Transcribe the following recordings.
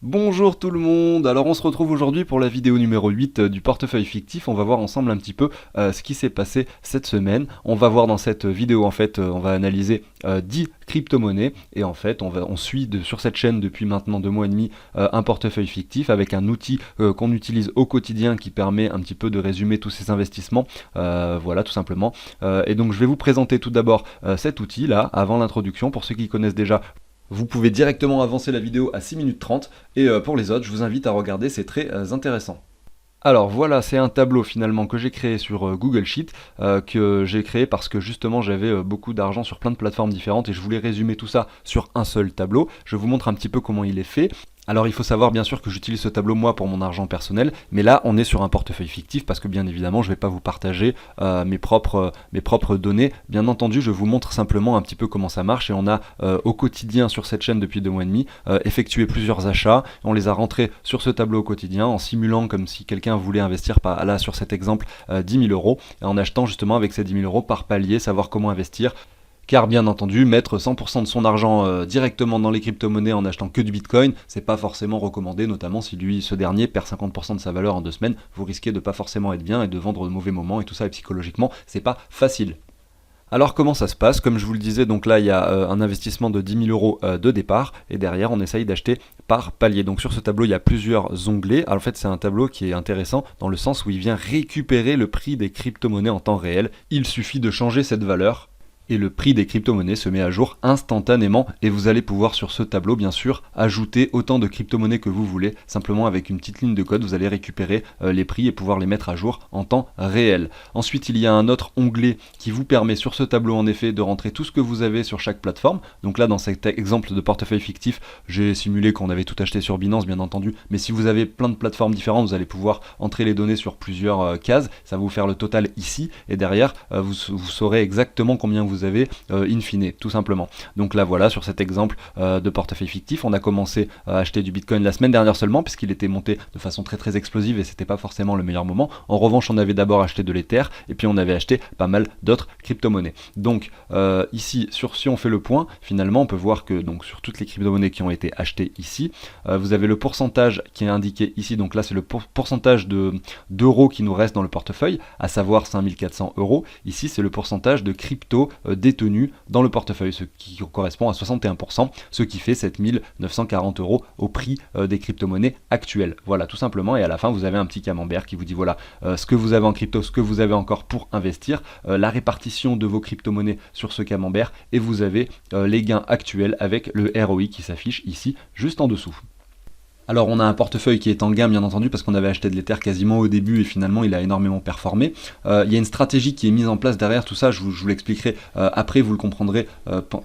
Bonjour tout le monde, alors on se retrouve aujourd'hui pour la vidéo numéro 8 du portefeuille fictif. On va voir ensemble un petit peu ce qui s'est passé cette semaine. On va voir dans cette vidéo en fait, on va analyser 10 crypto-monnaies et en fait on suit sur cette chaîne depuis maintenant 2 mois et demi un portefeuille fictif avec un outil qu'on utilise au quotidien qui permet un petit peu de résumer tous ces investissements. Voilà tout simplement. Et donc je vais vous présenter tout d'abord cet outil là avant l'introduction. Pour ceux qui connaissent déjà, vous pouvez directement avancer la vidéo à 6 minutes 30 et pour les autres, je vous invite à regarder, c'est très intéressant. Alors voilà, c'est un tableau finalement que j'ai créé sur Google Sheet, que j'ai créé parce que justement j'avais beaucoup d'argent sur plein de plateformes différentes et je voulais résumer tout ça sur un seul tableau. Je vous montre un petit peu comment il est fait. Alors il faut savoir bien sûr que j'utilise ce tableau moi pour mon argent personnel, mais là on est sur un portefeuille fictif parce que bien évidemment je ne vais pas vous partager mes propres données. Bien entendu je vous montre simplement un petit peu comment ça marche et on a au quotidien sur cette chaîne depuis 2 mois et demi effectué plusieurs achats. On les a rentrés sur ce tableau au quotidien en simulant comme si quelqu'un voulait investir là sur cet exemple 10 000 euros et en achetant justement avec ces 10 000 euros par palier, savoir comment investir. Car bien entendu, mettre 100% de son argent directement dans les crypto-monnaies en achetant que du Bitcoin, c'est pas forcément recommandé, notamment si ce dernier perd 50% de sa valeur en 2 semaines, vous risquez de pas forcément être bien et de vendre au mauvais moment et tout ça, et psychologiquement, c'est pas facile. Alors comment ça se passe? Comme je vous le disais, donc là il y a un investissement de 10 000 euros de départ et derrière on essaye d'acheter par palier. Donc sur ce tableau il y a plusieurs onglets. Alors, en fait c'est un tableau qui est intéressant dans le sens où il vient récupérer le prix des crypto-monnaies en temps réel. Il suffit de changer cette valeur et le prix des crypto-monnaies se met à jour instantanément et vous allez pouvoir sur ce tableau bien sûr ajouter autant de crypto-monnaies que vous voulez. Simplement avec une petite ligne de code vous allez récupérer les prix et pouvoir les mettre à jour en temps réel. Ensuite il y a un autre onglet qui vous permet sur ce tableau en effet de rentrer tout ce que vous avez sur chaque plateforme. Donc là dans cet exemple de portefeuille fictif j'ai simulé qu'on avait tout acheté sur Binance bien entendu, mais si vous avez plein de plateformes différentes vous allez pouvoir entrer les données sur plusieurs cases, ça va vous faire le total ici et derrière vous saurez exactement combien vous avez in fine, tout simplement. Donc là voilà, sur cet exemple de portefeuille fictif, on a commencé à acheter du Bitcoin la semaine dernière seulement, puisqu'il était monté de façon très explosive et c'était pas forcément le meilleur moment. En revanche, on avait d'abord acheté de l'Ether et puis on avait acheté pas mal d'autres crypto-monnaies. Donc ici, si on fait le point, finalement, on peut voir que donc sur toutes les crypto-monnaies qui ont été achetées ici, vous avez le pourcentage qui est indiqué ici. Donc là, c'est le pourcentage d'euros qui nous reste dans le portefeuille, à savoir 5400 euros. Ici, c'est le pourcentage de crypto détenus dans le portefeuille, ce qui correspond à 61%, ce qui fait 7 940 euros au prix des crypto-monnaies actuelles. Voilà, tout simplement, et à la fin, vous avez un petit camembert qui vous dit voilà ce que vous avez en crypto, ce que vous avez encore pour investir, la répartition de vos crypto-monnaies sur ce camembert, et vous avez les gains actuels avec le ROI qui s'affiche ici, juste en dessous. Alors on a un portefeuille qui est en gain bien entendu parce qu'on avait acheté de l'Ether quasiment au début et finalement il a énormément performé. Il y a une stratégie qui est mise en place derrière tout ça, je vous l'expliquerai après, vous le comprendrez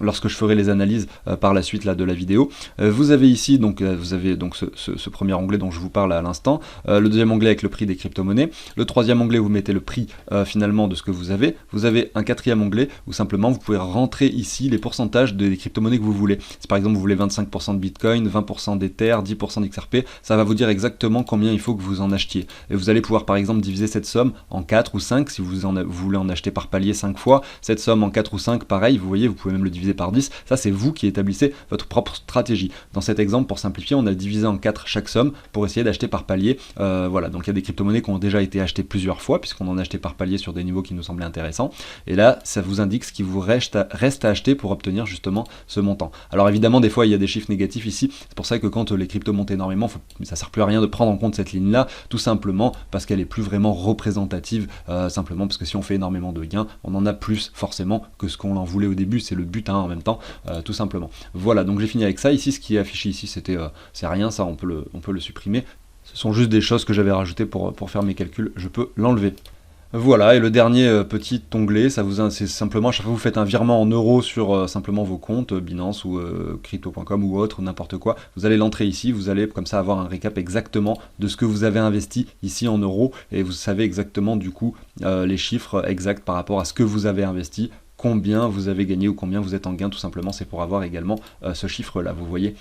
lorsque je ferai les analyses par la suite là, de la vidéo. Vous avez ici donc, ce premier onglet dont je vous parle à l'instant, le deuxième onglet avec le prix des crypto-monnaies, le troisième onglet où vous mettez le prix finalement de ce que vous avez un quatrième onglet où simplement vous pouvez rentrer ici les pourcentages des crypto-monnaies que vous voulez. Si par exemple vous voulez 25% de Bitcoin, 20% d'Ether, 10% XRP, ça va vous dire exactement combien il faut que vous en achetiez. Et vous allez pouvoir par exemple diviser cette somme en 4 ou 5 si vous voulez en acheter par palier 5 fois. Cette somme en 4 ou 5, pareil, vous voyez, vous pouvez même le diviser par 10. Ça, c'est vous qui établissez votre propre stratégie. Dans cet exemple, pour simplifier, on a divisé en 4 chaque somme pour essayer d'acheter par palier. Voilà, donc il y a des crypto-monnaies qui ont déjà été achetées plusieurs fois puisqu'on en a acheté par palier sur des niveaux qui nous semblaient intéressants. Et là, ça vous indique ce qui vous reste à acheter pour obtenir justement ce montant. Alors évidemment, des fois, il y a des chiffres négatifs ici. C'est pour ça que quand les cryptos montent énormément, ça sert plus à rien de prendre en compte cette ligne là, tout simplement parce qu'elle est plus vraiment représentative, simplement parce que si on fait énormément de gains, on en a plus forcément que ce qu'on en voulait au début, c'est le but en même temps, tout simplement. Voilà, donc j'ai fini avec ça. Ici, ce qui est affiché ici, c'est rien, ça on peut le supprimer. Ce sont juste des choses que j'avais rajoutées pour faire mes calculs, je peux l'enlever. Voilà, et le dernier petit onglet, c'est simplement à chaque fois que vous faites un virement en euros sur simplement vos comptes, Binance ou crypto.com ou autre, n'importe quoi, vous allez l'entrer ici, vous allez comme ça avoir un récap exactement de ce que vous avez investi ici en euros, et vous savez exactement du coup les chiffres exacts par rapport à ce que vous avez investi, combien vous avez gagné ou combien vous êtes en gain, tout simplement, c'est pour avoir également ce chiffre là, vous voyez.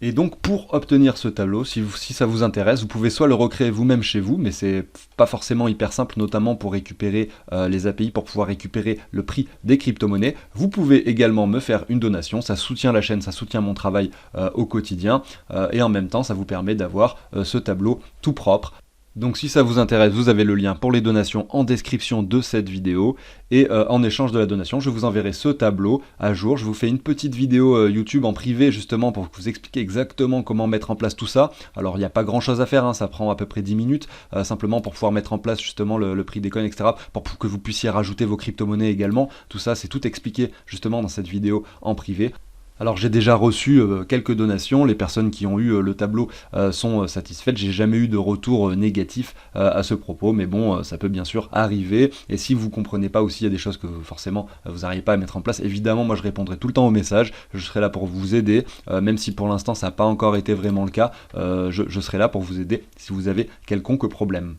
Et donc pour obtenir ce tableau, si ça vous intéresse, vous pouvez soit le recréer vous-même chez vous, mais c'est pas forcément hyper simple, notamment pour récupérer les API, pour pouvoir récupérer le prix des crypto-monnaies. Vous pouvez également me faire une donation, ça soutient la chaîne, ça soutient mon travail au quotidien, et en même temps ça vous permet d'avoir ce tableau tout propre. Donc si ça vous intéresse, vous avez le lien pour les donations en description de cette vidéo, et en échange de la donation, je vous enverrai ce tableau à jour. Je vous fais une petite vidéo YouTube en privé justement pour vous expliquer exactement comment mettre en place tout ça. Alors il n'y a pas grand chose à faire, hein, ça prend à peu près 10 minutes, simplement pour pouvoir mettre en place justement le prix des coins, etc. Pour que vous puissiez rajouter vos crypto-monnaies également. Tout ça, c'est tout expliqué justement dans cette vidéo en privé. Alors j'ai déjà reçu quelques donations, les personnes qui ont eu le tableau sont satisfaites, j'ai jamais eu de retour négatif à ce propos, mais bon, ça peut bien sûr arriver, et si vous comprenez pas aussi, il y a des choses que forcément vous n'arrivez pas à mettre en place, évidemment moi je répondrai tout le temps aux messages, je serai là pour vous aider, même si pour l'instant ça n'a pas encore été vraiment le cas, je serai là pour vous aider si vous avez quelconque problème.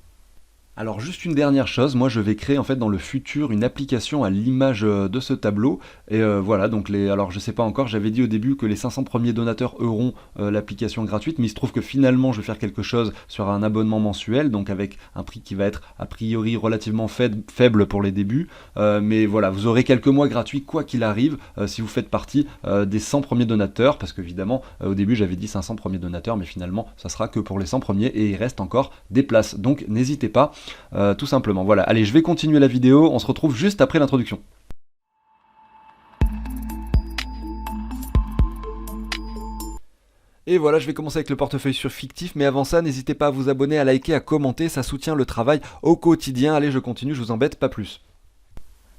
Alors juste une dernière chose, moi je vais créer en fait dans le futur une application à l'image de ce tableau, et voilà, donc alors je sais pas encore, j'avais dit au début que les 500 premiers donateurs auront l'application gratuite, mais il se trouve que finalement je vais faire quelque chose sur un abonnement mensuel, donc avec un prix qui va être a priori relativement faible pour les débuts, mais voilà, vous aurez quelques mois gratuits quoi qu'il arrive, si vous faites partie des 100 premiers donateurs, parce qu'évidemment au début j'avais dit 500 premiers donateurs, mais finalement ça sera que pour les 100 premiers, et il reste encore des places, donc n'hésitez pas. Tout simplement. Voilà, allez, je vais continuer la vidéo, on se retrouve juste après l'introduction. Et voilà, je vais commencer avec le portefeuille sur fictif, mais avant ça, n'hésitez pas à vous abonner, à liker, à commenter, ça soutient le travail au quotidien. Allez, je continue, je vous embête pas plus.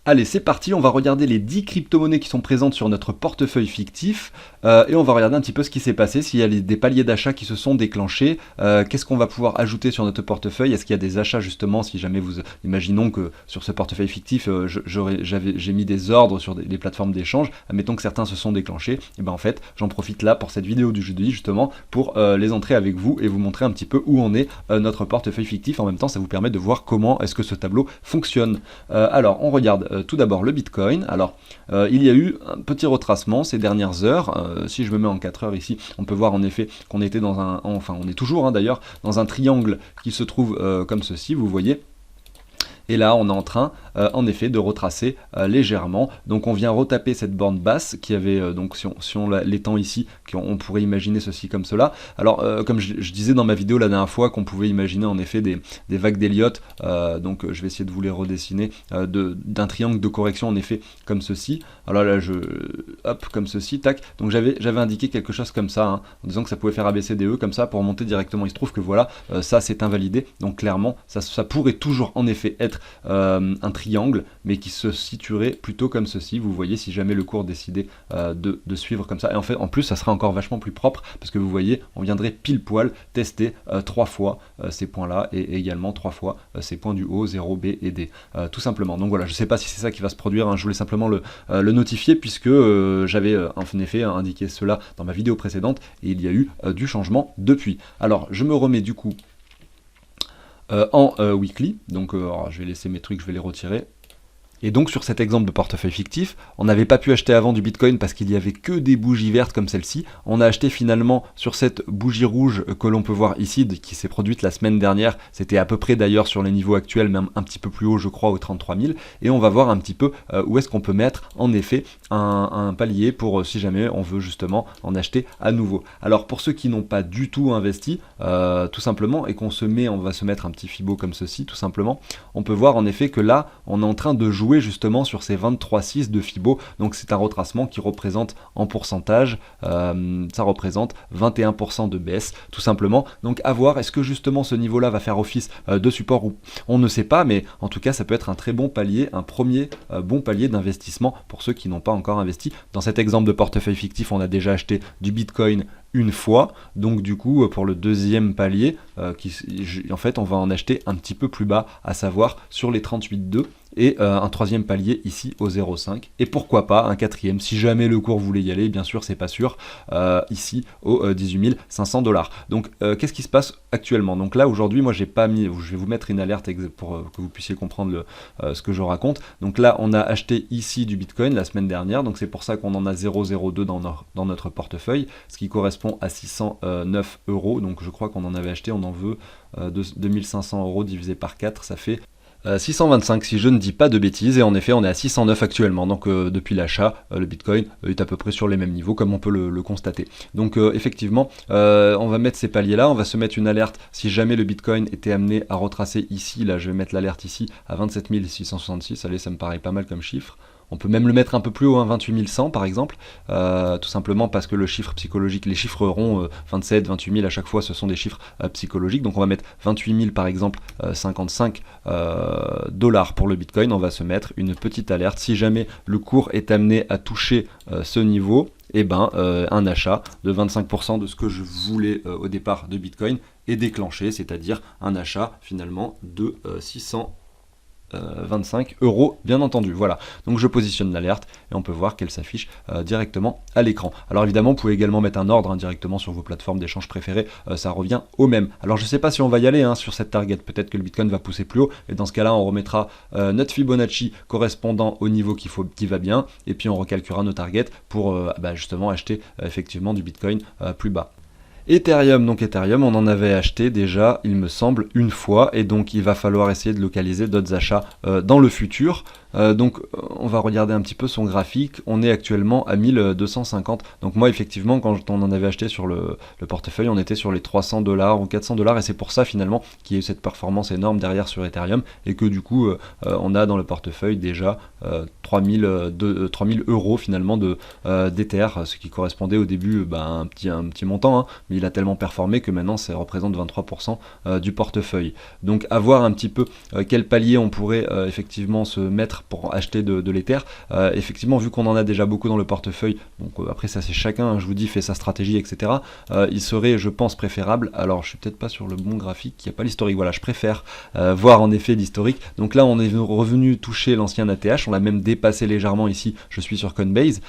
Allez, c'est parti, on va regarder les 10 crypto-monnaies qui sont présentes sur notre portefeuille fictif, et on va regarder un petit peu ce qui s'est passé, s'il y a des paliers d'achat qui se sont déclenchés, qu'est-ce qu'on va pouvoir ajouter sur notre portefeuille, est-ce qu'il y a des achats justement, si jamais vous, imaginons que sur ce portefeuille fictif, j'ai mis des ordres sur des plateformes d'échange, admettons que certains se sont déclenchés, et ben en fait, j'en profite là pour cette vidéo du jeudi justement, pour les entrer avec vous et vous montrer un petit peu où en est notre portefeuille fictif, en même temps ça vous permet de voir comment est-ce que ce tableau fonctionne. Alors, on regarde tout d'abord le Bitcoin. Alors il y a eu un petit retracement ces dernières heures, si je me mets en 4 heures ici, on peut voir en effet qu'on était dans on est toujours d'ailleurs dans un triangle qui se trouve comme ceci, vous voyez. Et là, on est en train, en effet, de retracer légèrement. Donc, on vient retaper cette borne basse qui avait, donc, si on l'étend ici, on pourrait imaginer ceci comme cela. Alors, comme je disais dans ma vidéo la dernière fois, qu'on pouvait imaginer en effet des vagues d'Elliott. Donc, je vais essayer de vous les redessiner d'un triangle de correction, en effet, comme ceci. Alors là, hop, comme ceci, tac. Donc, j'avais indiqué quelque chose comme ça, hein, en disant que ça pouvait faire ABCDE comme ça pour monter directement. Il se trouve que voilà, ça c'est invalidé. Donc, clairement, ça pourrait toujours en effet être un triangle, mais qui se situerait plutôt comme ceci. Vous voyez, si jamais le cours décidait de suivre comme ça, et en fait en plus ça serait encore vachement plus propre, parce que vous voyez, on viendrait pile poil tester 3 fois ces points là, et également 3 fois ces points du haut, 0, B et D, tout simplement. Donc voilà, je sais pas si c'est ça qui va se produire, hein, je voulais simplement le notifier, puisque j'avais en effet indiqué cela dans ma vidéo précédente, et il y a eu du changement depuis. Alors je me remets du coup en weekly, donc je vais laisser mes trucs, je vais les retirer. Et donc sur cet exemple de portefeuille fictif, on n'avait pas pu acheter avant du Bitcoin parce qu'il n'y avait que des bougies vertes comme celle-ci. On a acheté finalement sur cette bougie rouge que l'on peut voir ici, qui s'est produite la semaine dernière. C'était à peu près d'ailleurs sur les niveaux actuels, même un petit peu plus haut je crois, aux 33 000. Et on va voir un petit peu où est-ce qu'on peut mettre en effet un palier pour si jamais on veut justement en acheter à nouveau. Alors pour ceux qui n'ont pas du tout investi, tout simplement, et qu'on on va se mettre un petit Fibo comme ceci, tout simplement, on peut voir en effet que là, on est en train de jouer justement sur ces 23,6 de Fibo, donc c'est un retracement qui représente en pourcentage, ça représente 21% de baisse tout simplement. Donc à voir, est-ce que justement ce niveau là va faire office de support, ou on ne sait pas, mais en tout cas ça peut être un très bon palier, un premier bon palier d'investissement pour ceux qui n'ont pas encore investi. Dans cet exemple de portefeuille fictif, on a déjà acheté du Bitcoin une fois, donc du coup pour le deuxième palier, en fait on va en acheter un petit peu plus bas, à savoir sur les 38,2, et un troisième palier ici au 0,5, et pourquoi pas un quatrième si jamais le cours voulait y aller, bien sûr c'est pas sûr, ici au 18 500 $. Donc qu'est-ce qui se passe actuellement? Donc là aujourd'hui, moi j'ai pas mis, je vais vous mettre une alerte pour que vous puissiez comprendre ce que je raconte. Donc là on a acheté ici du Bitcoin la semaine dernière, donc c'est pour ça qu'on en a 0,02 dans notre portefeuille, ce qui correspond correspond à 609 euros. Donc je crois qu'on en avait acheté, on en veut 2500 euros divisé par 4, ça fait 625 si je ne dis pas de bêtises, et en effet on est à 609 actuellement, donc depuis l'achat le Bitcoin est à peu près sur les mêmes niveaux comme on peut le constater. Donc effectivement on va mettre ces paliers là, on va se mettre une alerte si jamais le Bitcoin était amené à retracer ici, là je vais mettre l'alerte ici à 27 666, allez ça me paraît pas mal comme chiffre. On peut même le mettre un peu plus haut, 28 100 par exemple, tout simplement parce que le chiffre psychologique, les chiffres ronds, 27, 28 000 à chaque fois, ce sont des chiffres psychologiques. Donc on va mettre 28 000 par exemple, 55 dollars pour le Bitcoin. On va se mettre une petite alerte. Si jamais le cours est amené à toucher ce niveau, et ben un achat de 25% de ce que je voulais au départ de Bitcoin est déclenché, c'est-à-dire un achat finalement de 625 euros bien entendu. Voilà, donc je positionne l'alerte et on peut voir qu'elle s'affiche directement à l'écran. Alors évidemment vous pouvez également mettre un ordre directement sur vos plateformes d'échange préférées, ça revient au même. Alors je sais pas si on va y aller sur cette target, peut-être que le Bitcoin va pousser plus haut et dans ce cas là on remettra notre Fibonacci correspondant au niveau qui va bien, et puis on recalculera nos targets pour justement acheter effectivement du Bitcoin plus bas. Ethereum, donc Ethereum, on en avait acheté déjà, il me semble, une fois, et donc il va falloir essayer de localiser d'autres achats dans le futur. Donc on va regarder un petit peu son graphique, on est actuellement à 1250, donc moi effectivement quand on en avait acheté sur le portefeuille, on était sur les 300 dollars ou 400 dollars, et c'est pour ça finalement qu'il y a eu cette performance énorme derrière sur Ethereum, et que du coup on a dans le portefeuille déjà 3000 euros finalement d'Ether, ce qui correspondait au début un petit montant, mais il a tellement performé que maintenant ça représente 23% du portefeuille. Donc à voir un petit peu quel palier on pourrait effectivement se mettre pour acheter de l'Ether. Effectivement, vu qu'on en a déjà beaucoup dans le portefeuille, donc après ça c'est chacun, je vous dis, fait sa stratégie, etc. Il serait, je pense, préférable, alors je suis peut-être pas sur le bon graphique, il n'y a pas l'historique, voilà, je préfère voir en effet l'historique. Donc là on est revenu toucher l'ancien ATH, on l'a même dépassé légèrement ici, je suis sur Coinbase,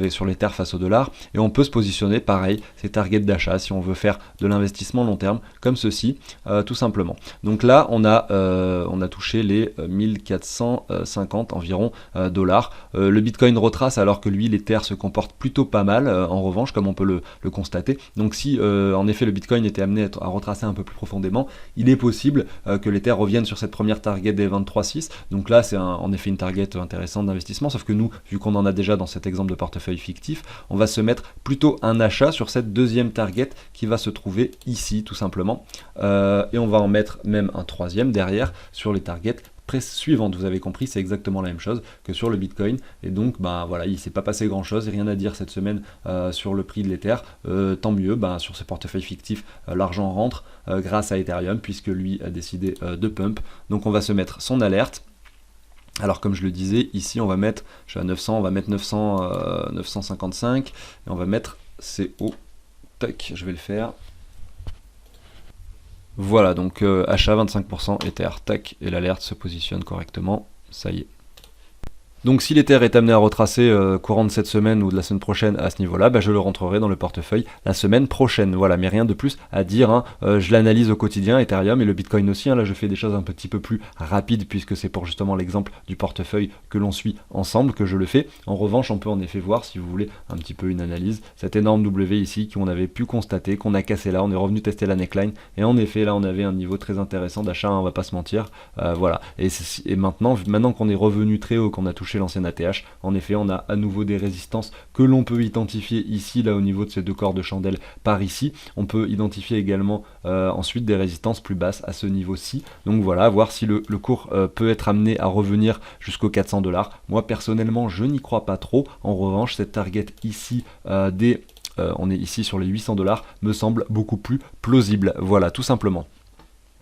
sur l'Ether face au dollar, et on peut se positionner pareil, ces targets d'achat si on veut faire de l'investissement long terme, comme ceci, tout simplement. Donc là on a touché les 1450 environ dollars. Le Bitcoin retrace alors que lui l'Ether se comporte plutôt pas mal en revanche, comme on peut le constater. Donc si en effet le Bitcoin était amené à retracer un peu plus profondément, il est possible que l'Ether revienne sur cette première target des 23,6. Donc là c'est en effet une target intéressante d'investissement, sauf que nous, vu qu'on en a déjà dans cet exemple de portefeuille fictif, on va se mettre plutôt un achat sur cette deuxième target qui va se trouver ici tout simplement, et on va en mettre même un troisième derrière sur les targets suivante. Vous avez compris, c'est exactement la même chose que sur le Bitcoin, et donc voilà, il s'est pas passé grand chose, rien à dire cette semaine sur le prix de l'Ether, tant mieux, sur ce portefeuille fictif l'argent rentre grâce à Ethereum puisque lui a décidé de pump. Donc on va se mettre son alerte. Alors comme je le disais, ici on va mettre, je suis à 900, on va mettre 955 et on va mettre CO, tac, je vais le faire. Voilà, donc achat 25% Ether, tac, et l'alerte se positionne correctement, ça y est. Donc si l'Ether est amené à retracer courant de cette semaine ou de la semaine prochaine à ce niveau-là, je le rentrerai dans le portefeuille la semaine prochaine. Voilà, mais rien de plus à dire. Je l'analyse au quotidien, Ethereum et le Bitcoin aussi. Là, je fais des choses un petit peu plus rapides puisque c'est pour justement l'exemple du portefeuille que l'on suit ensemble que je le fais. En revanche, on peut en effet voir, si vous voulez, un petit peu une analyse. Cette énorme W ici qu'on avait pu constater, qu'on a cassé là. On est revenu tester la neckline et en effet, là, on avait un niveau très intéressant d'achat. On va pas se mentir. Voilà. Et maintenant qu'on est revenu très haut, qu'on a touché l'ancien ATH, en effet on a à nouveau des résistances que l'on peut identifier ici, là au niveau de ces deux corps de chandelle par ici. On peut identifier également ensuite des résistances plus basses à ce niveau-ci. Donc voilà, voir si le cours peut être amené à revenir jusqu'aux 400 dollars. Moi personnellement je n'y crois pas trop. En revanche cette target ici on est ici sur les 800 dollars me semble beaucoup plus plausible. Voilà, tout simplement.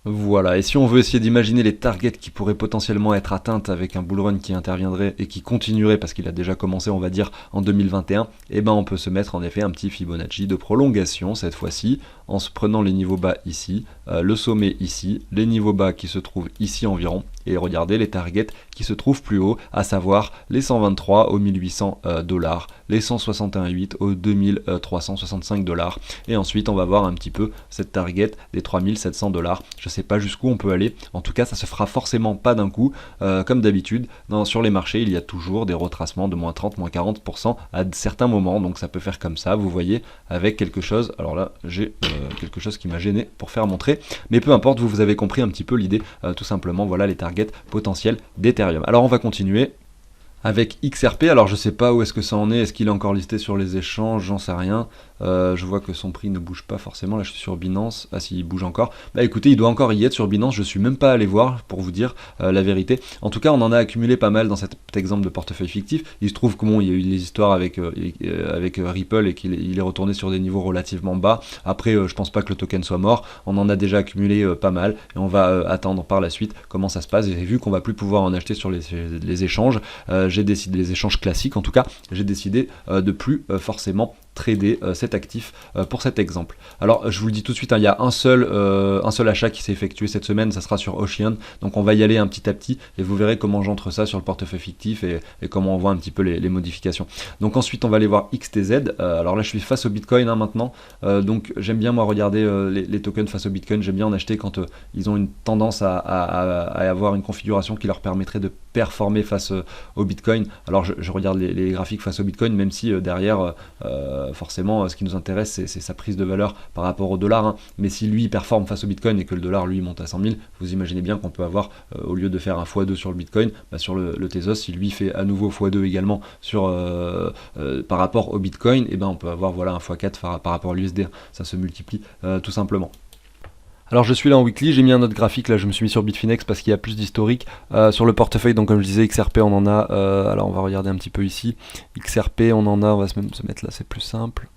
Voilà, et si on veut essayer d'imaginer les targets qui pourraient potentiellement être atteintes avec un bull run qui interviendrait et qui continuerait, parce qu'il a déjà commencé on va dire en 2021, on peut se mettre en effet un petit Fibonacci de prolongation cette fois-ci, en se prenant les niveaux bas ici, le sommet ici, les niveaux bas qui se trouvent ici environ, et regardez les targets qui se trouvent plus haut, à savoir les 123 aux 1800 $, les 161,8 aux 2365 $, et ensuite on va voir un petit peu cette target des 3700 $. Je sais pas jusqu'où on peut aller, en tout cas ça se fera forcément pas d'un coup, comme d'habitude, sur les marchés il y a toujours des retracements de moins 30, moins 40% à certains moments, donc ça peut faire comme ça, vous voyez, avec quelque chose, alors là j'ai quelque chose qui m'a gêné pour faire montrer, mais peu importe, vous avez compris un petit peu l'idée, tout simplement, voilà les targets potentiels d'Ethereum. Alors on va continuer avec XRP, alors je sais pas où est-ce que ça en est qu'il est encore listé sur les échanges, j'en sais rien. Je vois que son prix ne bouge pas forcément, là je suis sur Binance, ah si il bouge encore, bah écoutez il doit encore y être sur Binance, je suis même pas allé voir pour vous dire la vérité. En tout cas on en a accumulé pas mal dans cet exemple de portefeuille fictif, il se trouve que bon il y a eu les histoires avec Ripple et qu'il est retourné sur des niveaux relativement bas, après je pense pas que le token soit mort, on en a déjà accumulé pas mal et on va attendre par la suite comment ça se passe, et vu qu'on va plus pouvoir en acheter sur les échanges, j'ai décidé, les échanges classiques en tout cas, j'ai décidé de plus forcément trader cet actif pour cet exemple. Alors je vous le dis tout de suite, hein, il y a un seul achat qui s'est effectué cette semaine, ça sera sur Ocean, donc on va y aller un petit à petit et vous verrez comment j'entre ça sur le portefeuille fictif et comment on voit un petit peu les modifications. Donc ensuite on va aller voir XTZ, alors là je suis face au Bitcoin maintenant, donc j'aime bien moi regarder les tokens face au Bitcoin, j'aime bien en acheter quand ils ont une tendance à avoir une configuration qui leur permettrait de performer face au Bitcoin. Alors je regarde les graphiques face au Bitcoin, même si derrière forcément ce qui nous intéresse c'est sa prise de valeur par rapport au dollar, hein. Mais si lui performe face au Bitcoin et que le dollar lui monte à 100 000, vous imaginez bien qu'on peut avoir au lieu de faire un x2 sur le Bitcoin, bah, sur le Tezos, si lui fait à nouveau x2 également sur, par rapport au Bitcoin, et ben on peut avoir voilà un x4 par rapport à l'USD, ça se multiplie tout simplement. Alors je suis là en weekly, j'ai mis un autre graphique, là je me suis mis sur Bitfinex parce qu'il y a plus d'historique sur le portefeuille, donc comme je disais XRP on en a, alors on va regarder un petit peu ici, XRP on en a, on va même se mettre là, c'est plus simple,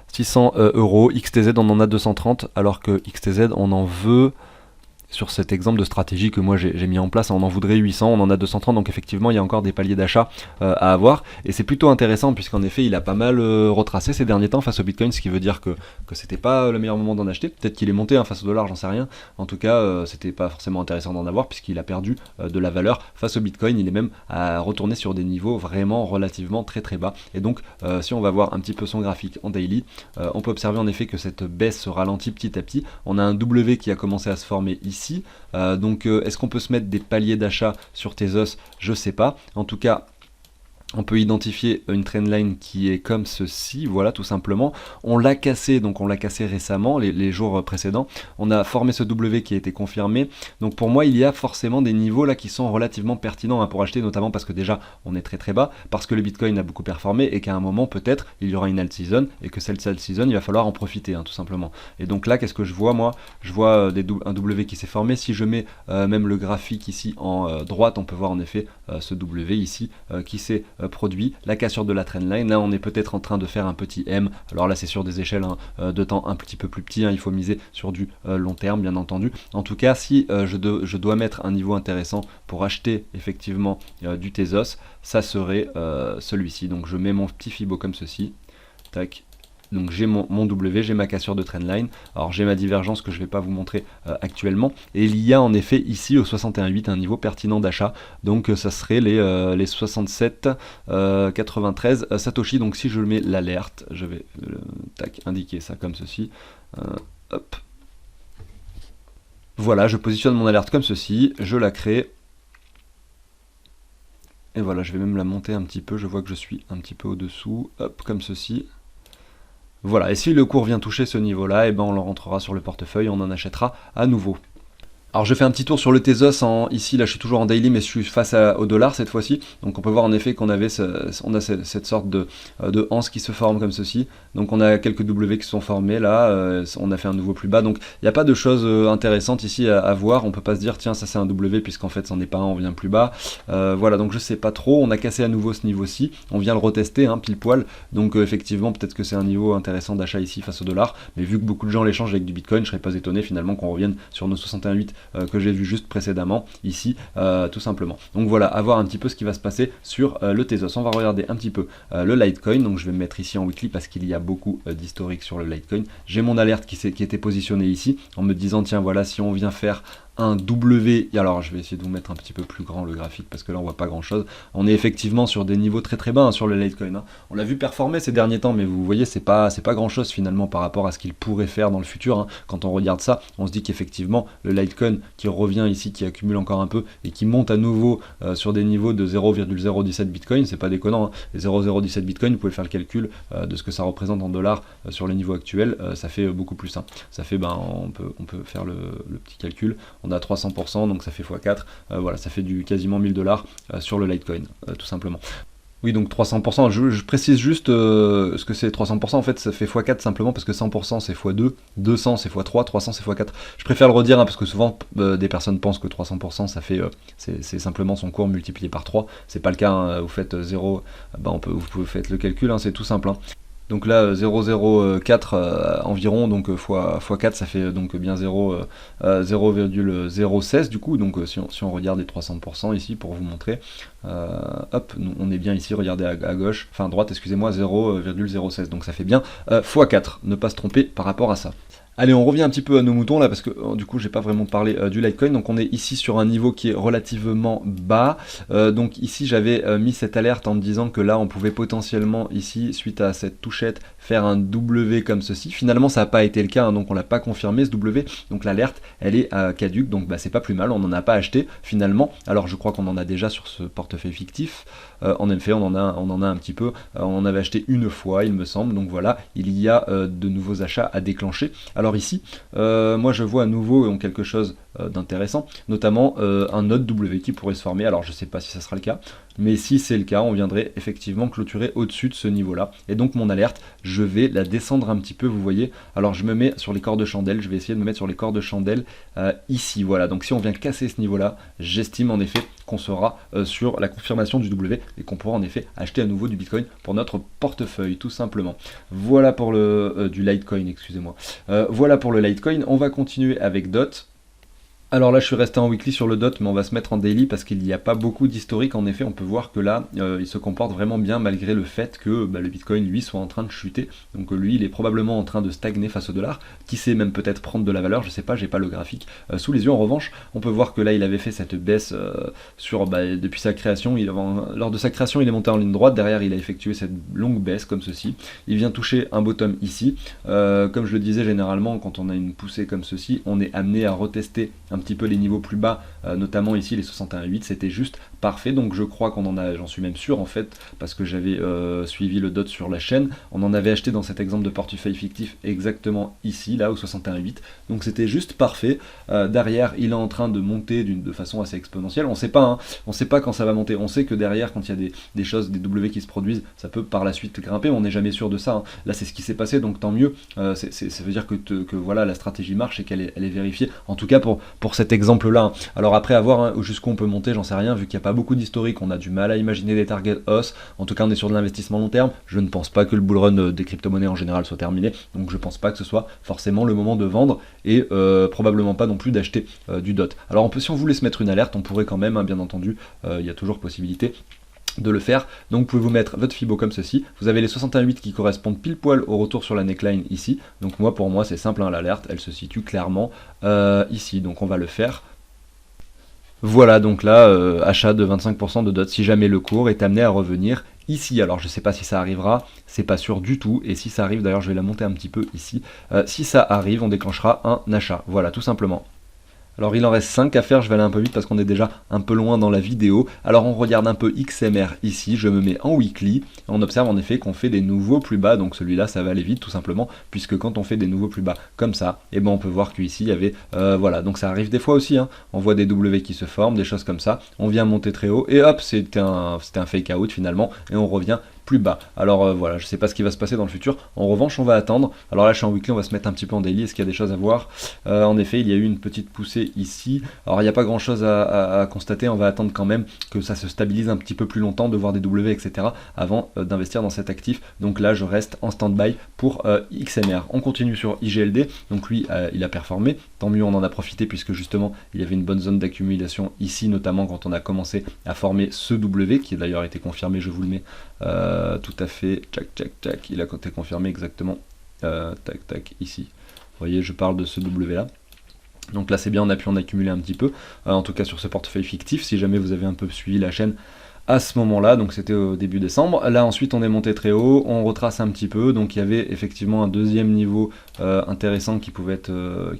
600 €, XTZ on en a 230, alors que XTZ on en veut, sur cet exemple de stratégie que moi j'ai mis en place, on en voudrait 800, on en a 230, donc effectivement il y a encore des paliers d'achat à avoir, et c'est plutôt intéressant puisqu'en effet il a pas mal retracé ces derniers temps face au Bitcoin, ce qui veut dire que c'était pas le meilleur moment d'en acheter, peut-être qu'il est monté hein, face au dollar, j'en sais rien, en tout cas c'était pas forcément intéressant d'en avoir puisqu'il a perdu de la valeur face au Bitcoin, il est même à retourner sur des niveaux vraiment relativement très très bas, et donc si on va voir un petit peu son graphique en daily, on peut observer en effet que cette baisse se ralentit petit à petit, on a un W qui a commencé à se former ici. Donc est-ce qu'on peut se mettre des paliers d'achat sur Tezos? Je sais pas. En tout cas, on peut identifier une trendline qui est comme ceci, voilà tout simplement. On l'a cassé, donc on l'a cassé récemment, les jours précédents. On a formé ce W qui a été confirmé. Donc pour moi, il y a forcément des niveaux là qui sont relativement pertinents hein, pour acheter, notamment parce que déjà on est très très bas, parce que le Bitcoin a beaucoup performé et qu'à un moment peut-être il y aura une alt season et que cette alt season il va falloir en profiter hein, tout simplement. Et donc là, qu'est-ce que je vois moi? Je vois un W qui s'est formé. Si je mets même le graphique ici en droite, on peut voir en effet ce W ici qui s'est produit, la cassure de la trendline. Là on est peut-être en train de faire un petit M, alors là c'est sur des échelles hein, de temps un petit peu plus petit, hein. Il faut miser sur du long terme bien entendu. En tout cas si je dois mettre un niveau intéressant pour acheter effectivement du Tezos, ça serait celui-ci, donc je mets mon petit Fibo comme ceci, tac. Donc j'ai mon W, j'ai ma cassure de trendline, alors j'ai ma divergence que je ne vais pas vous montrer actuellement, et il y a en effet ici au 61,8 un niveau pertinent d'achat, donc ça serait les 67 93 Satoshi. Donc si je mets l'alerte, je vais tac, indiquer ça comme ceci, hop. Voilà, je positionne mon alerte comme ceci, je la crée, et voilà, je vais même la monter un petit peu, je vois que je suis un petit peu au-dessous, hop, comme ceci. Voilà, et si le cours vient toucher ce niveau-là, et ben on le rentrera sur le portefeuille, on en achètera à nouveau. Alors je fais un petit tour sur le Tezos, ici là je suis toujours en daily mais je suis face au dollar cette fois-ci, donc on peut voir en effet qu'on avait cette sorte de anse qui se forme comme ceci, donc on a quelques W qui sont formés là, on a fait un nouveau plus bas, donc il n'y a pas de choses intéressantes ici à voir, on peut pas se dire tiens ça c'est un W puisqu'en fait c'en est pas un, on vient plus bas, voilà, donc je sais pas trop, on a cassé à nouveau ce niveau-ci, on vient le retester hein, pile poil, donc effectivement peut-être que c'est un niveau intéressant d'achat ici face au dollar, mais vu que beaucoup de gens l'échangent avec du Bitcoin, je serais pas étonné finalement qu'on revienne sur nos 61,8 que j'ai vu juste précédemment ici tout simplement. Donc voilà, à voir un petit peu ce qui va se passer sur le Tezos. On va regarder un petit peu le Litecoin, donc je vais me mettre ici en weekly parce qu'il y a beaucoup d'historique sur le Litecoin. J'ai mon alerte qui était positionnée ici en me disant tiens voilà, si on vient faire un W, alors je vais essayer de vous mettre un petit peu plus grand le graphique parce que là on voit pas grand chose, on est effectivement sur des niveaux très très bas sur le Litecoin, hein. On l'a vu performer ces derniers temps, mais vous voyez c'est pas grand chose finalement par rapport à ce qu'il pourrait faire dans le futur, hein. Quand on regarde ça, on se dit qu'effectivement le Litecoin qui revient ici, qui accumule encore un peu et qui monte à nouveau sur des niveaux de 0,017 Bitcoin, c'est pas déconnant, hein. Les 0,017 Bitcoin, vous pouvez faire le calcul de ce que ça représente en dollars sur le niveau actuel, ça fait beaucoup plus, hein. Ça fait, on peut faire le petit calcul, on a 300%, donc ça fait x4, voilà, ça fait du quasiment 1000 dollars sur le Litecoin, tout simplement. Oui, donc 300%, je précise juste ce que c'est 300%, en fait ça fait x4 simplement parce que 100% c'est x2, 200 c'est x3, 300 c'est x4. Je préfère le redire, hein, parce que souvent des personnes pensent que 300% ça fait, c'est simplement son cours multiplié par 3, c'est pas le cas, hein. Vous faites 0, vous pouvez faire le calcul, hein, c'est tout simple, hein. Donc là 0,04 environ, donc x4 ça fait donc bien 0,016 du coup, donc si on regarde les 300% ici pour vous montrer, hop, on est bien ici, regardez à gauche, enfin à droite excusez-moi, 0,016, donc ça fait bien x4, ne pas se tromper par rapport à ça. Allez, on revient un petit peu à nos moutons là parce que du coup j'ai pas vraiment parlé du Litecoin. Donc on est ici sur un niveau qui est relativement bas, donc ici j'avais mis cette alerte en me disant que là on pouvait potentiellement ici, suite à cette touchette, faire un W comme ceci. Finalement ça n'a pas été le cas, hein, donc on l'a pas confirmé ce W, donc l'alerte elle est caduque, donc c'est pas plus mal, on n'en a pas acheté finalement. Alors je crois qu'on en a déjà sur ce portefeuille fictif, en effet on en a un petit peu, on en avait acheté une fois il me semble, donc voilà, il y a de nouveaux achats à déclencher. Alors ici, moi je vois à nouveau quelque chose d'intéressant, notamment un autre W qui pourrait se former. Alors je sais pas si ça sera le cas, mais si c'est le cas, on viendrait effectivement clôturer au-dessus de ce niveau-là. Et donc mon alerte, je vais la descendre un petit peu, vous voyez. Alors je me mets sur les corps de chandelle, je vais essayer de me mettre sur les corps de chandelle ici, voilà. Donc si on vient casser ce niveau-là, j'estime en effet qu'on sera sur la confirmation du W et qu'on pourra en effet acheter à nouveau du Bitcoin pour notre portefeuille, tout simplement. Voilà pour le du Litecoin, excusez-moi. Voilà pour le Litecoin, on va continuer avec DOT. Alors là je suis resté en weekly sur le DOT, mais on va se mettre en daily parce qu'il n'y a pas beaucoup d'historique. En effet on peut voir que là il se comporte vraiment bien malgré le fait que le Bitcoin lui soit en train de chuter. Donc lui il est probablement en train de stagner face au dollar, qui sait même peut-être prendre de la valeur, je sais pas, j'ai pas le graphique sous les yeux. En revanche on peut voir que là il avait fait cette baisse depuis sa création, lors de sa création il est monté en ligne droite, derrière il a effectué cette longue baisse comme ceci, il vient toucher un bottom ici, comme je le disais généralement quand on a une poussée comme ceci on est amené à retester un petit peu les niveaux plus bas, notamment ici les 61,8, c'était juste parfait. Donc je crois qu'on en a, j'en suis même sûr en fait, parce que j'avais suivi le DOT sur la chaîne, on en avait acheté dans cet exemple de portefeuille fictif exactement ici, là au 61,8, donc c'était juste parfait. Derrière il est en train de monter de façon assez exponentielle, on sait pas, hein, on sait pas quand ça va monter, on sait que derrière quand il y a des choses, des W qui se produisent, ça peut par la suite grimper, on n'est jamais sûr de ça, hein. Là c'est ce qui s'est passé, donc tant mieux, ça veut dire que voilà, la stratégie marche et qu'elle est vérifiée, en tout cas pour cet exemple-là, hein. Alors après, à voir, hein, jusqu'où on peut monter, j'en sais rien, vu qu'il n'y a pas beaucoup d'historique, on a du mal à imaginer des target hausse. En tout cas, on est sur de l'investissement long terme. Je ne pense pas que le bull run des crypto-monnaies en général soit terminé, donc je ne pense pas que ce soit forcément le moment de vendre et probablement pas non plus d'acheter du DOT. Alors si on voulait se mettre une alerte, on pourrait quand même, hein, bien entendu, il y a toujours possibilité de le faire. Donc vous pouvez vous mettre votre Fibo comme ceci, vous avez les 61,8 qui correspondent pile poil au retour sur la neckline ici, donc pour moi c'est simple, hein, l'alerte elle se situe clairement ici, donc on va le faire. Voilà, donc là achat de 25% de DOT si jamais le cours est amené à revenir ici. Alors je sais pas si ça arrivera, c'est pas sûr du tout, et si ça arrive, d'ailleurs je vais la monter un petit peu ici, si ça arrive on déclenchera un achat, voilà tout simplement. Alors il en reste 5 à faire, je vais aller un peu vite parce qu'on est déjà un peu loin dans la vidéo. Alors on regarde un peu XMR ici, je me mets en weekly, on observe en effet qu'on fait des nouveaux plus bas, donc celui-là ça va aller vite tout simplement, puisque quand on fait des nouveaux plus bas comme ça, et on peut voir qu'ici il y avait, voilà, donc ça arrive des fois aussi, hein. On voit des W qui se forment, des choses comme ça, on vient monter très haut, et hop, c'était un fake out finalement, et on revient plus bas. Alors voilà, je sais pas ce qui va se passer dans le futur. En revanche, on va attendre. Alors là, je suis en weekly, on va se mettre un petit peu en daily. Est-ce qu'il y a des choses à voir? En effet, il y a eu une petite poussée ici. Alors il n'y a pas grand chose à constater. On va attendre quand même que ça se stabilise un petit peu plus longtemps, de voir des W, etc. avant d'investir dans cet actif. Donc là, je reste en stand-by pour XMR. On continue sur IGLD. Donc lui, il a performé. Tant mieux, on en a profité puisque justement, il y avait une bonne zone d'accumulation ici, notamment quand on a commencé à former ce W, qui a d'ailleurs été confirmé, je vous le mets. Tout à fait, tac, il a été confirmé exactement, tac, ici. Vous voyez, je parle de ce W là. Donc là c'est bien, on a pu en accumuler un petit peu, en tout cas sur ce portefeuille fictif, si jamais vous avez un peu suivi la chaîne à ce moment-là, donc c'était au début décembre. Là ensuite on est monté très haut, on retrace un petit peu, donc il y avait effectivement un deuxième niveau intéressant qui pouvait être,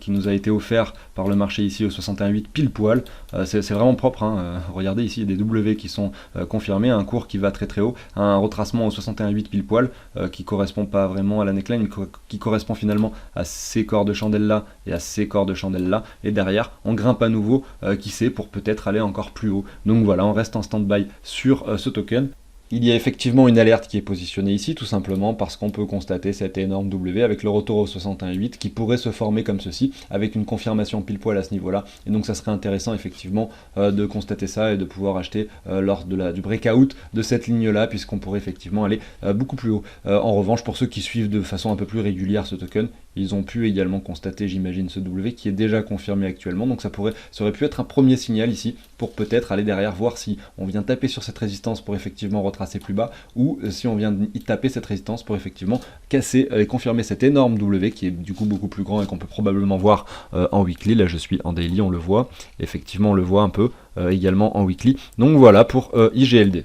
qui nous a été offert par le marché ici au 61,8 pile poil. C'est vraiment propre, hein. Regardez ici il y a des W qui sont confirmés, un cours qui va très très haut, un retracement au 61,8 pile poil qui correspond pas vraiment à la neckline, qui correspond finalement à ces corps de chandelle là et à ces corps de chandelle là, et derrière on grimpe à nouveau, qui sait, pour peut-être aller encore plus haut. Donc voilà, on reste en stand-by sur ce token. Il y a effectivement une alerte qui est positionnée ici, tout simplement parce qu'on peut constater cette énorme W avec le retour au 61,8 qui pourrait se former comme ceci, avec une confirmation pile poil à ce niveau-là. Et donc ça serait intéressant effectivement de constater ça et de pouvoir acheter lors du breakout de cette ligne-là, puisqu'on pourrait effectivement aller beaucoup plus haut. En revanche, pour ceux qui suivent de façon un peu plus régulière ce token, ils ont pu également constater, j'imagine, ce W qui est déjà confirmé actuellement. Donc ça aurait pu être un premier signal ici pour peut-être aller derrière, voir si on vient taper sur cette résistance pour effectivement retracer plus bas, ou si on vient y taper cette résistance pour effectivement casser et confirmer cet énorme W qui est du coup beaucoup plus grand et qu'on peut probablement voir en weekly. Là je suis en daily, on le voit. Effectivement on le voit un peu également en weekly. Donc voilà pour IGLD.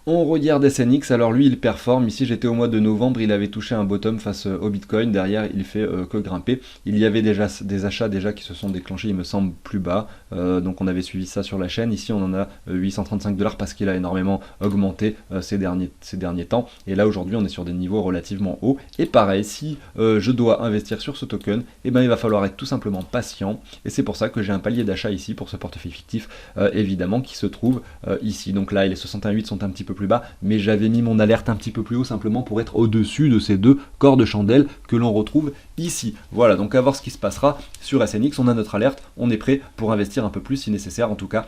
On regarde SNX, alors lui il performe, ici j'étais au mois de novembre, il avait touché un bottom face au Bitcoin, derrière il fait que grimper. Il y avait déjà des achats qui se sont déclenchés, il me semble, plus bas, donc on avait suivi ça sur la chaîne. Ici on en a 835$ parce qu'il a énormément augmenté ces derniers temps, et là aujourd'hui on est sur des niveaux relativement hauts. Et pareil, si je dois investir sur ce token, eh ben, il va falloir être tout simplement patient, et c'est pour ça que j'ai un palier d'achat ici pour ce portefeuille fictif, évidemment, qui se trouve ici. Donc là les 61,8 sont un petit peu plus bas, mais j'avais mis mon alerte un petit peu plus haut simplement pour être au-dessus de ces deux corps de chandelle que l'on retrouve ici. Voilà, donc à voir ce qui se passera sur SNX. On a notre alerte, on est prêt pour investir un peu plus si nécessaire. En tout cas,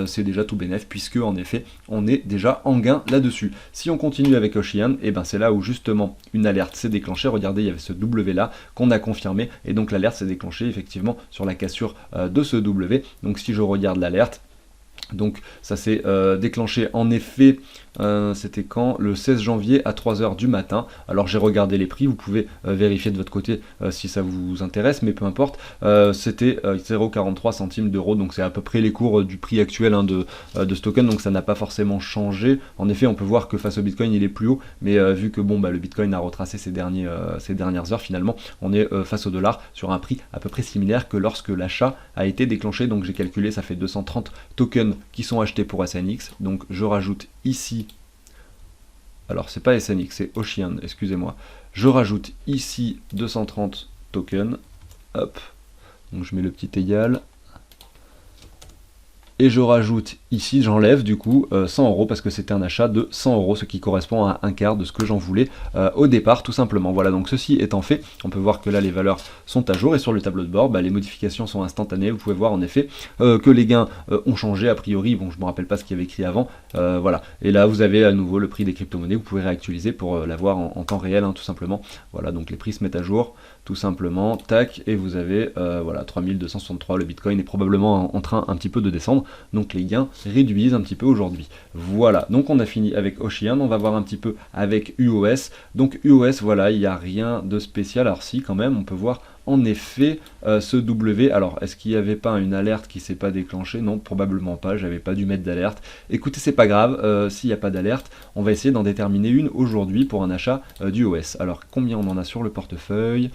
c'est déjà tout bénef, puisque en effet, on est déjà en gain là-dessus. Si on continue avec Ocean, et ben c'est là où justement une alerte s'est déclenchée. Regardez, il y avait ce W là qu'on a confirmé, et donc l'alerte s'est déclenchée effectivement sur la cassure de ce W. Donc si je regarde l'alerte, donc ça s'est déclenché en effet, c'était quand? Le 16 janvier à 3h du matin. Alors j'ai regardé les prix, vous pouvez vérifier de votre côté si ça vous intéresse, mais peu importe. C'était 0,43 centimes d'euros, donc c'est à peu près les cours du prix actuel de ce token, donc ça n'a pas forcément changé. En effet, on peut voir que face au Bitcoin il est plus haut, mais vu que bon, le Bitcoin a retracé ces dernières heures, finalement on est face au dollar sur un prix à peu près similaire que lorsque l'achat a été déclenché. Donc j'ai calculé, ça fait 230 tokens qui sont achetés pour SNX, donc je rajoute ici, alors c'est pas SNX, c'est Ocean, excusez-moi, je rajoute ici 230 tokens, hop, donc je mets le petit égal, et je rajoute ici, j'enlève du coup 100 € parce que c'était un achat de 100 €, ce qui correspond à un quart de ce que j'en voulais au départ, tout simplement. Voilà, donc ceci étant fait, on peut voir que là les valeurs sont à jour, et sur le tableau de bord, les modifications sont instantanées. Vous pouvez voir en effet que les gains ont changé a priori. Bon, je me rappelle pas ce qu'il y avait écrit avant, voilà. Et là vous avez à nouveau le prix des crypto-monnaies, vous pouvez réactualiser pour l'avoir en temps réel, hein, tout simplement. Voilà, donc les prix se mettent à jour, tout simplement, tac, et vous avez voilà 3263, le Bitcoin est probablement en train un petit peu de descendre, donc les gains réduisent un petit peu aujourd'hui. Voilà, donc on a fini avec Ocean, on va voir un petit peu avec UOS. Donc UOS, voilà, il n'y a rien de spécial. Alors si, quand même, on peut voir en effet ce W. Alors est-ce qu'il n'y avait pas une alerte qui s'est pas déclenchée? Non, probablement pas, j'avais pas dû mettre d'alerte. Écoutez, c'est pas grave, s'il n'y a pas d'alerte, on va essayer d'en déterminer une aujourd'hui pour un achat d'UOS. Alors combien on en a sur le portefeuille?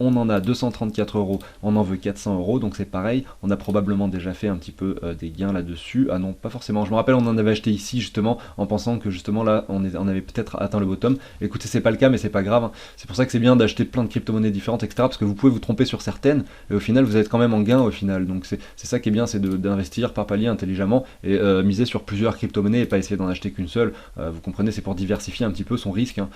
On en a 234 €, on en veut 400 €, donc c'est pareil, on a probablement déjà fait un petit peu des gains là-dessus. Ah non, pas forcément, je me rappelle, on en avait acheté ici justement, en pensant que justement là, on avait peut-être atteint le bottom. Écoutez, c'est pas le cas, mais c'est pas grave, hein. C'est pour ça que c'est bien d'acheter plein de crypto-monnaies différentes, etc., parce que vous pouvez vous tromper sur certaines, et au final, vous êtes quand même en gain au final. Donc c'est ça qui est bien, c'est d'investir par palier intelligemment, et miser sur plusieurs crypto-monnaies, et pas essayer d'en acheter qu'une seule. Vous comprenez, c'est pour diversifier un petit peu son risque, hein,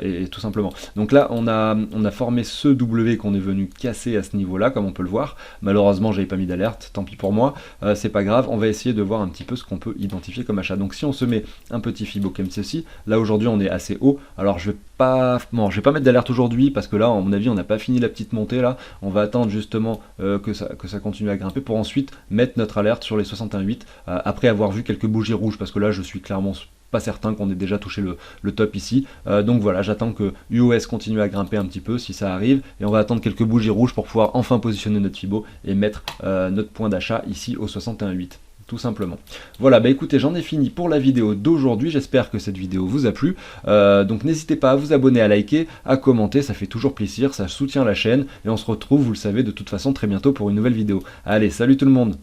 et tout simplement. Donc là, on a formé ce W qu'on est venu casser à ce niveau-là, comme on peut le voir. Malheureusement, j'avais pas mis d'alerte, tant pis pour moi. C'est pas grave, on va essayer de voir un petit peu ce qu'on peut identifier comme achat. Donc si on se met un petit Fibo comme ceci, là aujourd'hui on est assez haut. Alors je vais pas mettre d'alerte aujourd'hui parce que là, à mon avis, on n'a pas fini la petite montée là. On va attendre justement que ça continue à grimper pour ensuite mettre notre alerte sur les 61,8 après avoir vu quelques bougies rouges, parce que là je suis clairement pas certain qu'on ait déjà touché le top ici. Donc voilà, j'attends que UOS continue à grimper un petit peu si ça arrive, et on va attendre quelques bougies rouges pour pouvoir enfin positionner notre Fibo et mettre notre point d'achat ici au 61,8. Tout simplement. Voilà, bah écoutez, j'en ai fini pour la vidéo d'aujourd'hui, j'espère que cette vidéo vous a plu, donc n'hésitez pas à vous abonner, à liker, à commenter, ça fait toujours plaisir, ça soutient la chaîne, et on se retrouve, vous le savez, de toute façon très bientôt pour une nouvelle vidéo. Allez, salut tout le monde!